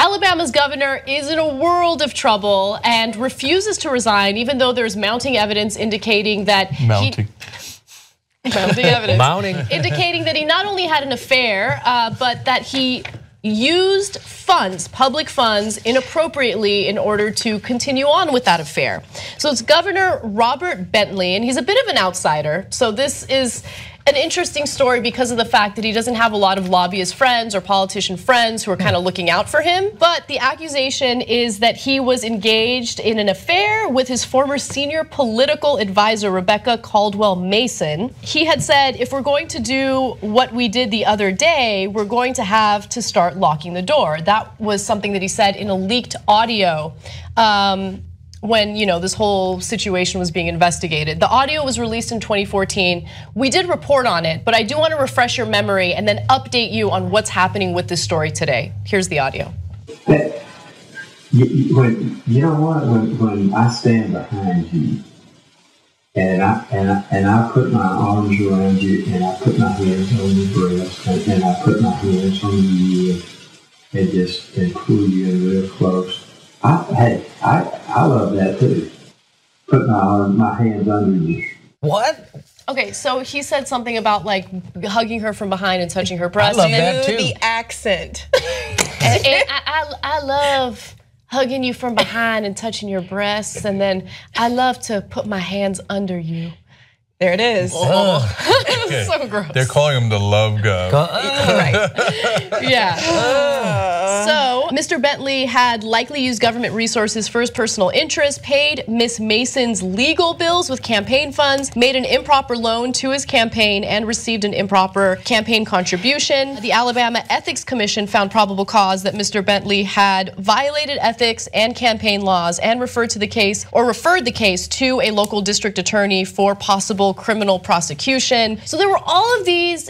Alabama's governor is in a world of trouble and refuses to resign, even though there's mounting evidence indicating that indicating that he not only had an affair, but that he used funds, public funds, inappropriately in order to continue on with that affair. So it's Governor Robert Bentley, and he's a bit of an outsider. So this is an interesting story because of the fact that he doesn't have a lot of lobbyist friends or politician friends who are kind of looking out for him. But the accusation is that he was engaged in an affair with his former senior political advisor, Rebecca Caldwell Mason. He had said, if we're going to do what we did the other day, we're going to have to start locking the door. That was something that he said in a leaked audio when this whole situation was being investigated. The audio was released in 2014. We did report on it, but I do want to refresh your memory and then update you on what's happening with this story today. Here's the audio. When I stand behind you and I put my arms around you and I put my hands on your breast and I put my hands on you and pull you in real close. I love that too. Put my hands under you. What? Okay, so he said something about like hugging her from behind and touching her breast. I love that too. The accent. and I love hugging you from behind and touching your breasts, and then I love to put my hands under you. There it is. Okay. So gross. They're calling him the love god. Right. Yeah. So Mr. Bentley had likely used government resources for his personal interest, paid Miss Mason's legal bills with campaign funds, made an improper loan to his campaign, and received an improper campaign contribution. The Alabama Ethics Commission found probable cause that Mr. Bentley had violated ethics and campaign laws and referred the case to a local district attorney for possible criminal prosecution. So there were all of these,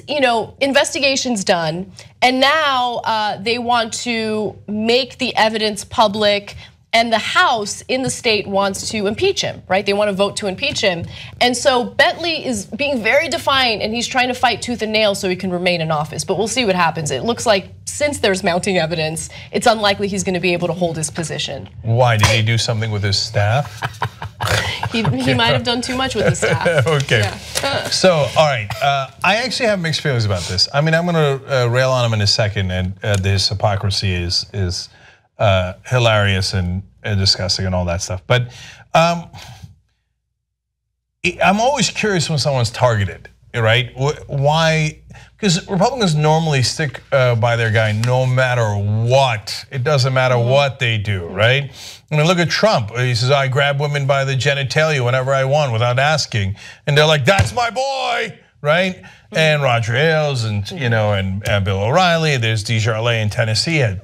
investigations done, and now they want to make the evidence public, and the House in the state wants to impeach him, right? They want to vote to impeach him. And so Bentley is being very defiant, and he's trying to fight tooth and nail so he can remain in office, but we'll see what happens. It looks like since there's mounting evidence, it's unlikely he's going to be able to hold his position. Why, did he do something with his staff? He might have done too much with his staff. Okay, so all right, I actually have mixed feelings about this. I mean, I'm gonna rail on him in a second, and this hypocrisy is hilarious and disgusting and all that stuff. But I'm always curious when someone's targeted, right? Why? Because Republicans normally stick by their guy no matter what. It doesn't matter what they do, right? I mean, look at Trump. He says, I grab women by the genitalia whenever I want without asking. And they're like, that's my boy, right? And Roger Ailes and Bill O'Reilly. There's DeJarlais in Tennessee had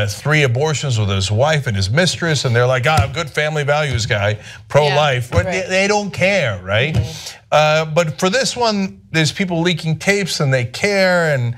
3 abortions with his wife and his mistress, and they're like, good family values guy, pro-life. But they don't care, right? But for this one, there's people leaking tapes and they care, and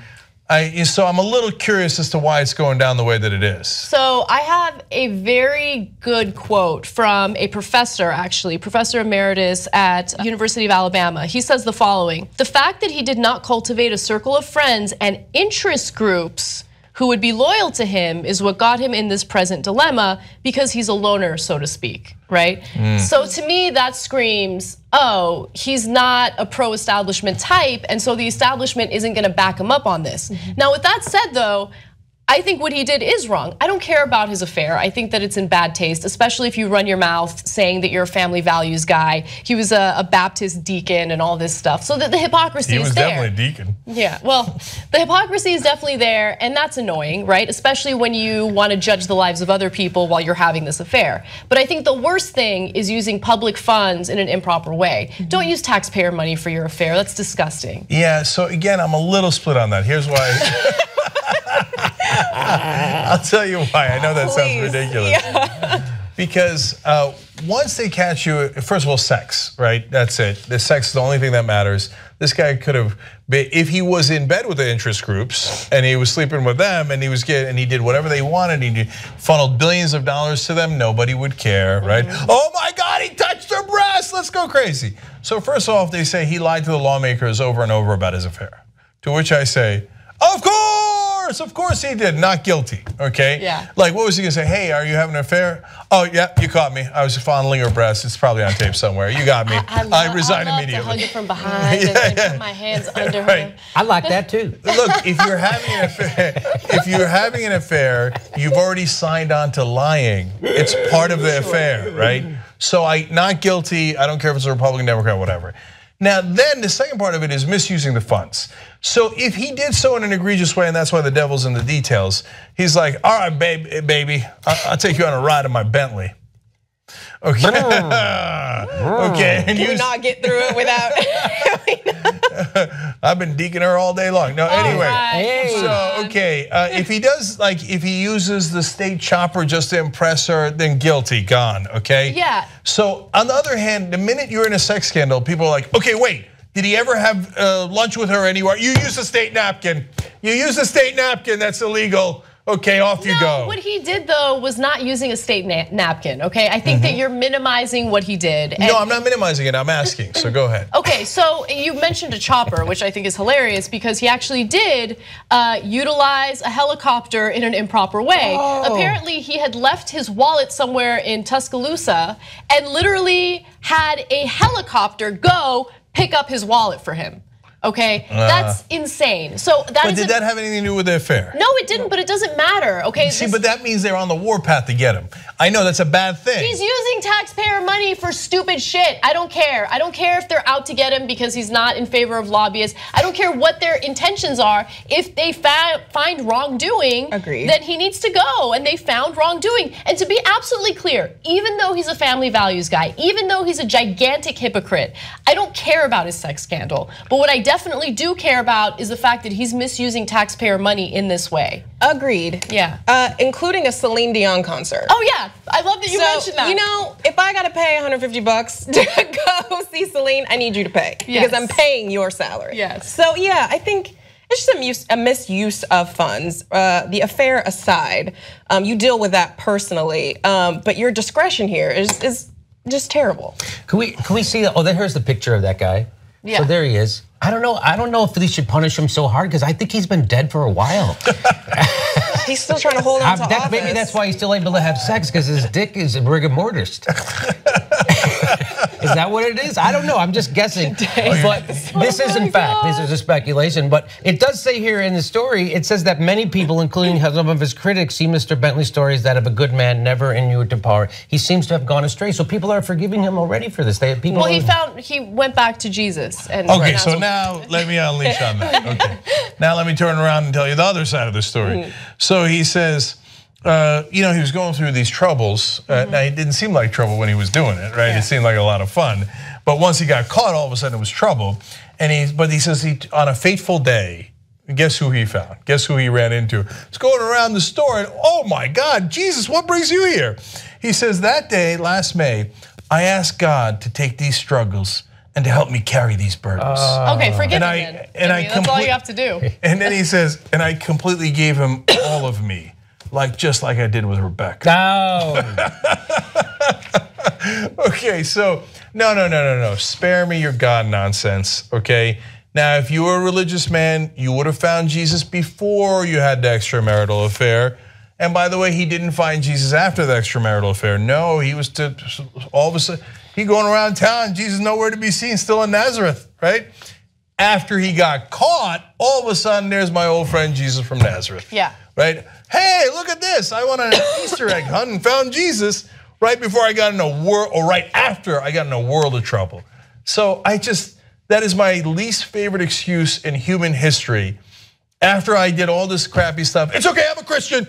so I'm a little curious as to why it's going down the way that it is. So I have a very good quote from a professor, actually, Professor Emeritus at University of Alabama. He says the following: the fact that he did not cultivate a circle of friends and interest groups who would be loyal to him is what got him in this present dilemma, because he's a loner, so to speak, right? So to me, that screams, oh, he's not a pro-establishment type, and so the establishment isn't gonna back him up on this. Now, with that said though, I think what he did is wrong. I don't care about his affair. I think that it's in bad taste, especially if you run your mouth saying that you're a family values guy. He was a Baptist deacon and all this stuff. So that the hypocrisy is there. He was definitely a deacon. Yeah, well, the hypocrisy is definitely there, and that's annoying, right? Especially when you want to judge the lives of other people while you're having this affair. But I think the worst thing is using public funds in an improper way. Don't use taxpayer money for your affair. That's disgusting. Yeah, so again, I'm a little split on that. Here's why. I'll tell you why. I know that sounds ridiculous. Yeah. Because once they catch you, first of all, sex, right? That's it. The sex is the only thing that matters. This guy could have been, if he was in bed with the interest groups and he was sleeping with them and he did whatever they wanted, he funneled billions of dollars to them, nobody would care, right? Oh my God, he touched her breast, let's go crazy. So first off, they say he lied to the lawmakers over and over about his affair. To which I say, of course! of course he did. Not guilty, okay? Yeah. Like, what was he gonna say? Hey, are you having an affair? Oh, yeah, you caught me. I was fondling her breasts. It's probably on tape somewhere. You got me. I resign immediately. I love to hug it from behind and put my hands under her. I like that too. Look, if you're having an affair, you've already signed on to lying. It's part of the affair, right? So not guilty. I don't care if it's a Republican, Democrat, whatever. Now, then the second part of it is misusing the funds. So if he did so in an egregious way, and that's why the devil's in the details, he's like, all right, baby, I'll take you on a ride in my Bentley. Okay. Okay. Can we not get through it without? I've been deaconing her all day long. No, anyway. Right. So, okay, if he does, like, if he uses the state chopper just to impress her, then guilty, gone, okay? Yeah. So, on the other hand, the minute you're in a sex scandal, people are like, okay, wait, did he ever have lunch with her anywhere? You use a state napkin. You use a state napkin, that's illegal. Okay, off you go. What he did though was not using a state napkin, okay? I think that you're minimizing what he did. No, I'm not minimizing it, I'm asking, so go ahead. Okay, so you mentioned a chopper, which I think is hilarious because he actually did utilize a helicopter in an improper way. Apparently he had left his wallet somewhere in Tuscaloosa and literally had a helicopter go pick up his wallet for him. Okay, that's insane. So but did that have anything to do with the affair? No, it didn't, but it doesn't matter, okay? See, but that means they're on the warpath to get him. I know that's a bad thing. He's using taxpayer money for stupid shit. I don't care. I don't care if they're out to get him because he's not in favor of lobbyists. I don't care what their intentions are. If they find wrongdoing, then he needs to go, and they found wrongdoing. And to be absolutely clear, even though he's a family values guy, even though he's a gigantic hypocrite, I don't care about his sex scandal. But what I definitely do care about is the fact that he's misusing taxpayer money in this way. Agreed. Yeah. Including a Celine Dion concert. Oh yeah, I love that you mentioned that. You know, if I gotta pay $150 to go see Celine, I need you to pay because I'm paying your salary. Yes. So yeah, I think it's just a misuse of funds. The affair aside, you deal with that personally, but your discretion here is just terrible. Can we see that? Oh, here's the picture of that guy. Yeah. So there he is. I don't know if they should punish him so hard because I think he's been dead for a while. He's still trying to hold on to office. Maybe that's why he's still able to have sex because his dick is a rigor mortis. Is that what it is? I don't know. I'm just guessing. But this is in fact, this is a speculation. But it does say here in the story, it says that many people, including some of his critics, see Mr. Bentley's story as that of a good man, never inured to power. He seems to have gone astray. So people are forgiving him already for this. He went back to Jesus. And okay, so now let me unleash on that. Okay, now let me turn around and tell you the other side of the story. So he says, he was going through these troubles. Now, it didn't seem like trouble when he was doing it, right? Yeah. It seemed like a lot of fun. But once he got caught, all of a sudden it was trouble. But he says on a fateful day, guess who he found? Guess who he ran into? He's going around the store and, oh my God, Jesus, what brings you here? He says, that day, last May, I asked God to take these struggles and to help me carry these burdens. Okay, forgive him then. That's all you have to do. And then he says, and I completely gave him all of me. Just like I did with Rebecca. Okay, so no. Spare me your God nonsense, okay? Now, if you were a religious man, you would have found Jesus before you had the extramarital affair. And by the way, he didn't find Jesus after the extramarital affair. No, he was all of a sudden, he going around town, Jesus nowhere to be seen, still in Nazareth, right? After he got caught, all of a sudden, there's my old friend Jesus from Nazareth. Yeah. Right? Hey, look at this. I went on an Easter egg hunt and found Jesus right before I got in a world, or right after I got in a world of trouble. So that is my least favorite excuse in human history. After I did all this crappy stuff, it's okay, I'm a Christian,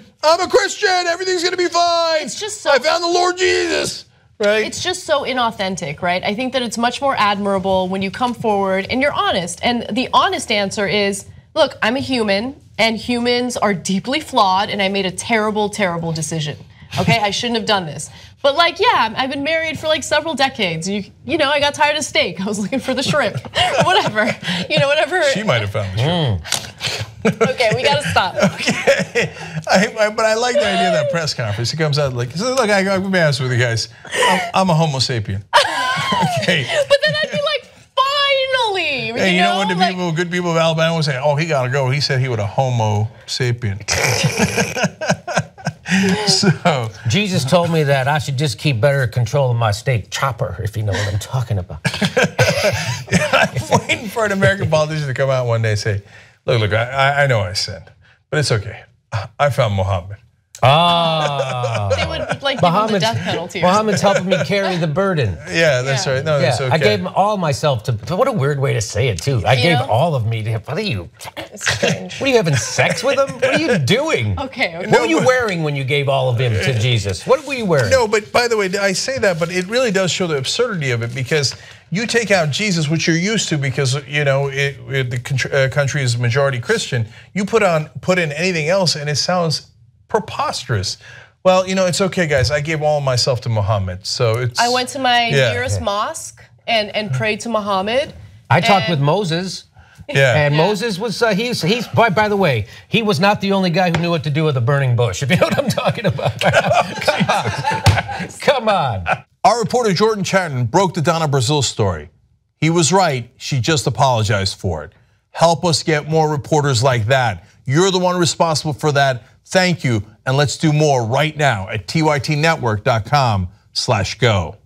everything's gonna be fine. It's just so, I found the Lord Jesus. Right? It's just so inauthentic, right? I think that it's much more admirable when you come forward and you're honest. And the honest answer is, look, I'm a human and humans are deeply flawed and I made a terrible, terrible decision. Okay, I shouldn't have done this. But I've been married for several decades. You know, I got tired of steak. I was looking for the shrimp, whatever. Whatever. She might have found the shrimp. Okay, we gotta stop. Okay, but I like the idea of that press conference. He comes out look, I'm gonna be honest with you guys. I'm a Homo sapien. Okay. But then I'd be like, finally, Hey, you know what the good people of Alabama would say? Oh, he gotta go. He said he was a Homo sapien. So Jesus told me that I should just keep better control of my steak chopper, if you know what I'm talking about. I'm waiting for an American politician to come out one day and say, look, I know I sinned, but it's okay. I found Muhammad. They would like give him the death penalty. Muhammad's helping me carry the burden. Yeah, that's right. No, that's okay. I gave all myself to. What a weird way to say it too. I gave all of me to him. What are you? It's strange. What are you having sex with him? What are you doing? Okay. What were you wearing when you gave all of him to Jesus? What were you wearing? No, but by the way, I say that, but it really does show the absurdity of it because you take out Jesus, which you're used to because the country is majority Christian. You put in anything else, and it sounds preposterous. Well, it's okay, guys. I gave all of myself to Muhammad, so it's. I went to my nearest mosque and prayed to Muhammad. I talked with Moses. Yeah. And Moses was he's by the way, he was not the only guy who knew what to do with a burning bush. If you know what I'm talking about. Come on. Our reporter Jordan Chatton broke the Donna Brazil story. He was right. She just apologized for it. Help us get more reporters like that. You're the one responsible for that. Thank you, and let's do more right now at tytnetwork.com/go.